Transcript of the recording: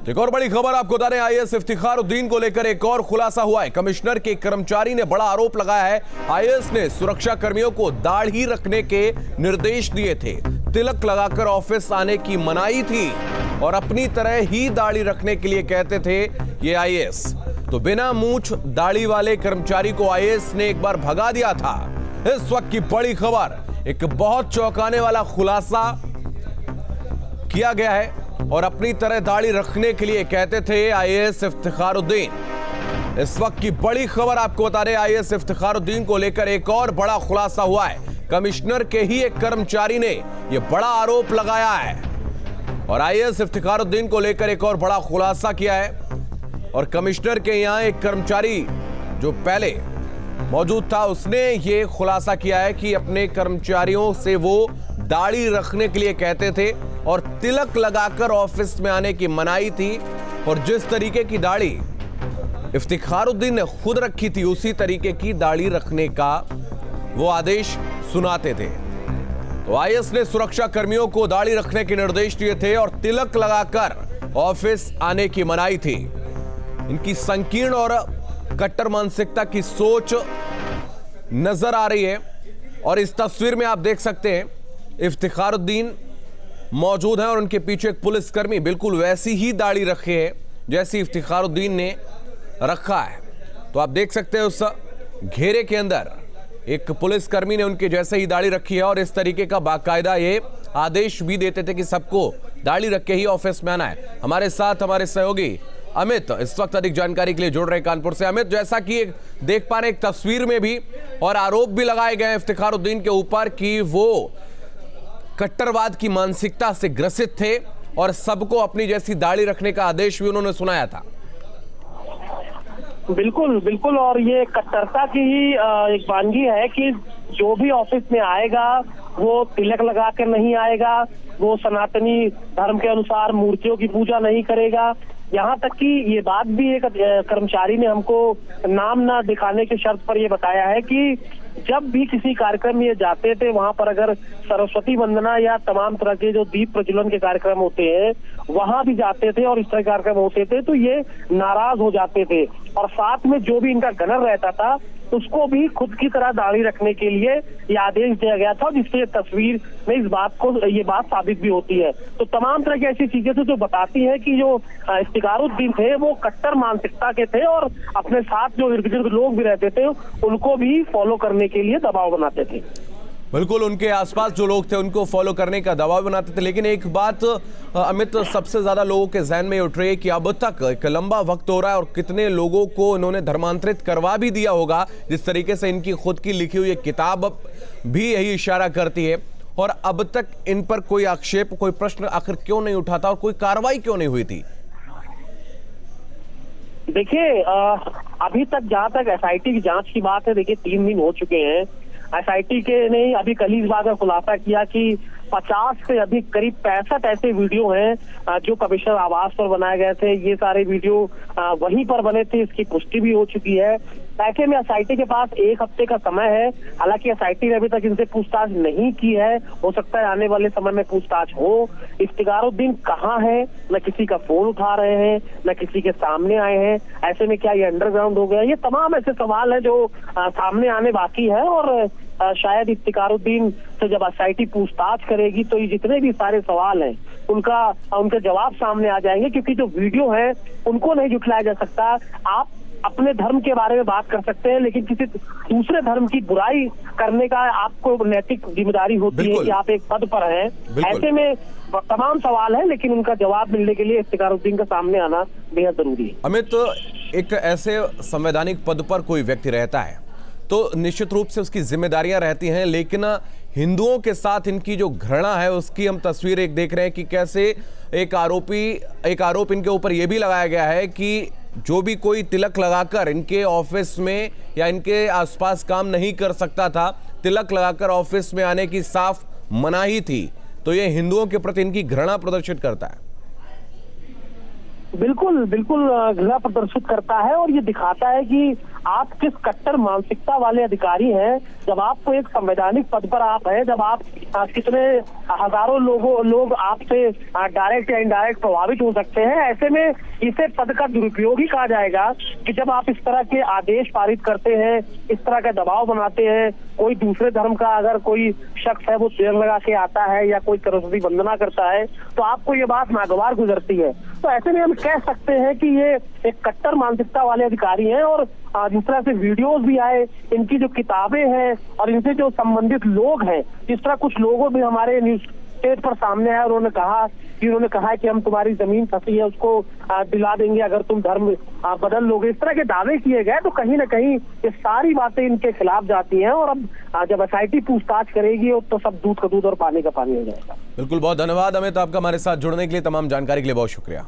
एक और बड़ी खबर आपको बता रहे हैं, आईएएस इफ्तिखारुद्दीन को लेकर एक और खुलासा हुआ है। कमिश्नर के कर्मचारी ने बड़ा आरोप लगाया है। आईएएस ने सुरक्षा कर्मियों को दाढ़ी रखने के निर्देश दिए थे, तिलक लगाकर ऑफिस आने की मनाही थी और अपनी तरह ही दाढ़ी रखने के लिए कहते थे ये आईएएस। तो बिना मूंछ दाढ़ी वाले कर्मचारी को आईएएस ने एक बार भगा दिया था। इस वक्त की बड़ी खबर, एक बहुत चौंकाने वाला खुलासा किया गया है और अपनी तरह दाढ़ी रखने के लिए कहते थे आईएएस इफ्तिखारुद्दीन। इस वक्त की बड़ी खबर आपको बता रहे, आईएएस इफ्तिखारुद्दीन को लेकर एक और बड़ा खुलासा हुआ है। कमिश्नर के ही एक कर्मचारी ने यह बड़ा आरोप लगाया है और आईएएस इफ्तिखारुद्दीन को लेकर एक और बड़ा खुलासा किया है। और कमिश्नर के यहां एक कर्मचारी जो पहले मौजूद था, उसने यह खुलासा किया है कि अपने कर्मचारियों से वो दाढ़ी रखने के लिए कहते थे और तिलक लगाकर ऑफिस में आने की मनाही थी। और जिस तरीके की दाढ़ी इफ्तिखारुद्दीन ने खुद रखी थी, उसी तरीके की दाढ़ी रखने का वो आदेश सुनाते थे। तो आईएएस ने सुरक्षा कर्मियों को दाढ़ी रखने के निर्देश दिए थे और तिलक लगाकर ऑफिस आने की मनाही थी। इनकी संकीर्ण और कट्टर मानसिकता की सोच नजर आ रही है। और इस तस्वीर में आप देख सकते हैं इफ्तिखारुद्दीन मौजूद हैं और उनके पीछे एक पुलिसकर्मी बिल्कुल वैसी ही दाढ़ी रखे है जैसी इफ्तिखारुद्दीन ने रखा है। तो आप देख सकते हैं उस घेरे के अंदर एक पुलिसकर्मी ने उनके जैसे ही दाढ़ी रखी है और इस तरीके का बाकायदा ये आदेश भी देते थे कि सबको दाढ़ी रख के ही ऑफिस में आना है। हमारे साथ हमारे सहयोगी अमित इस वक्त अधिक जानकारी के लिए जुड़ रहे कानपुर से। अमित, जैसा कि देख पा रहे एक तस्वीर में भी और आरोप भी लगाए गए इफ्तिखारुद्दीन के ऊपर कि वो कट्टरवाद की मानसिकता से ग्रसित थे और सबको अपनी जैसी दाढ़ी रखने का आदेश भी उन्होंने सुनाया था। बिल्कुल बिल्कुल, और ये कट्टरता की ही एक वानगी है कि जो भी ऑफिस में आएगा वो तिलक लगा कर नहीं आएगा, वो सनातनी धर्म के अनुसार मूर्तियों की पूजा नहीं करेगा। यहाँ तक कि ये बात भी एक कर्मचारी ने हमको नाम ना दिखाने की शर्त पर ये बताया है कि जब भी किसी कार्यक्रम में ये जाते थे, वहां पर अगर सरस्वती वंदना या तमाम तरह के जो दीप प्रज्वलन के कार्यक्रम होते हैं वहां भी जाते थे और इस तरह के कार्यक्रम होते थे तो ये नाराज हो जाते थे। और साथ में जो भी इनका गनर रहता था उसको भी खुद की तरह दाढ़ी रखने के लिए ये आदेश दिया गया था, जिससे तस्वीर में ये बात साबित भी होती है। तो तमाम तरह की ऐसी चीजें थी जो बताती है कि जो इफ्तिखारुद्दीन थे वो कट्टर मानसिकता के थे और अपने साथ जो इर्द गिर्द लोग भी रहते थे उनको भी फॉलो करने के लिए दबाव बनाते थे। बिल्कुल, उनके आसपास जो लोग थे उनको फॉलो करने का दबाव बनाते थे। लेकिन एक बात अमित सबसे ज्यादा लोगों के जहन में उठ रही है कि अब तक एक लंबा वक्त हो रहा है और कितने लोगों को इन्होंने धर्मांतरित करवा भी दिया होगा। जिस तरीके से इनकी खुद की लिखी हुई किताब भी यही इशारा करती है और अब तक इन पर कोई आक्षेप, कोई प्रश्न आखिर क्यों नहीं उठाता और कोई कार्रवाई क्यों नहीं हुई थी? देखिए, अभी तक जहां तक एसआईटी की जांच की बात है, देखिए 3 दिन हो चुके हैं। एसआईटी के ने अभी कल इस बात का खुलासा किया कि 50 से अधिक, करीब 65 ऐसे वीडियो हैं जो कमिश्नर आवास पर बनाए गए थे। ये सारे वीडियो वहीं पर बने थे, इसकी पुष्टि भी हो चुकी है। ऐसे में एसआईटी के पास 1 हफ्ते का समय है। हालांकि एसआईटी ने अभी तक इनसे पूछताछ नहीं की है, हो सकता है आने वाले समय में पूछताछ हो। इफ्तिखारुद्दीन कहाँ है, न किसी का फोन उठा रहे हैं, न किसी के सामने आए हैं। ऐसे में क्या ये अंडरग्राउंड हो गया? ये तमाम ऐसे सवाल है जो सामने आने बाकी है और शायद इफ्तिखारुद्दीन से जब एसआईटी पूछताछ करेगी तो ये जितने भी सारे सवाल हैं उनके जवाब सामने आ जाएंगे, क्योंकि जो वीडियो है उनको नहीं झुठलाया जा सकता। आप अपने धर्म के बारे में बात कर सकते हैं, लेकिन किसी दूसरे धर्म की बुराई करने का आपको नैतिक जिम्मेदारी होती है कि आप एक पद पर हैं। ऐसे में तमाम सवाल है, लेकिन उनका जवाब मिलने के लिए इफ्तिखारुद्दीन का सामने आना बेहद जरूरी है। अमित, एक ऐसे संवैधानिक पद पर कोई व्यक्ति रहता है तो निश्चित रूप से उसकी जिम्मेदारियां रहती हैं, लेकिन हिंदुओं के साथ इनकी जो घृणा है उसकी हम तस्वीर एक देख रहे हैं कि कैसे एक आरोप इनके ऊपर यह भी लगाया गया है कि जो भी कोई तिलक लगाकर इनके ऑफिस में या इनके आसपास काम नहीं कर सकता था, तिलक लगाकर ऑफिस में आने की साफ मनाही थी। तो ये हिंदुओं के प्रति इनकी घृणा प्रदर्शित करता है। बिल्कुल बिल्कुल घृणा प्रदर्शित करता है और ये दिखाता है कि आप किस कट्टर मानसिकता वाले अधिकारी हैं। जब आपको एक संवैधानिक पद पर आप हैं, जब आप कितने हजारों लोग आपसे डायरेक्ट या इनडायरेक्ट प्रभावित हो सकते हैं, ऐसे में इसे पद का दुरुपयोग ही कहा जाएगा कि जब आप इस तरह के आदेश पारित करते हैं, इस तरह का दबाव बनाते हैं, कोई दूसरे धर्म का अगर कोई शख्स है वो तेल लगा के आता है या कोई सरस्वती वंदना करता है तो आपको ये बात नागवार गुजरती है। तो ऐसे में हम कह सकते हैं कि ये एक कट्टर मानसिकता वाले अधिकारी हैं। और जिस तरह से वीडियोस भी आए, इनकी जो किताबें हैं और इनसे जो संबंधित लोग हैं, जिस तरह कुछ लोगों भी हमारे न्यूज स्टेज पर सामने आए, उन्होंने कहा कि हम तुम्हारी जमीन फंसी है उसको दिला देंगे अगर तुम धर्म बदल लोगे, इस तरह के दावे किए गए। तो कहीं ना कहीं ये सारी बातें इनके खिलाफ जाती हैं और अब जब एसआईटी पूछताछ करेगी तो सब दूध का दूध और पानी का पानी हो जाएगा। बिल्कुल, बहुत धन्यवाद अमित आपका हमारे साथ जुड़ने के लिए, तमाम जानकारी के लिए बहुत शुक्रिया।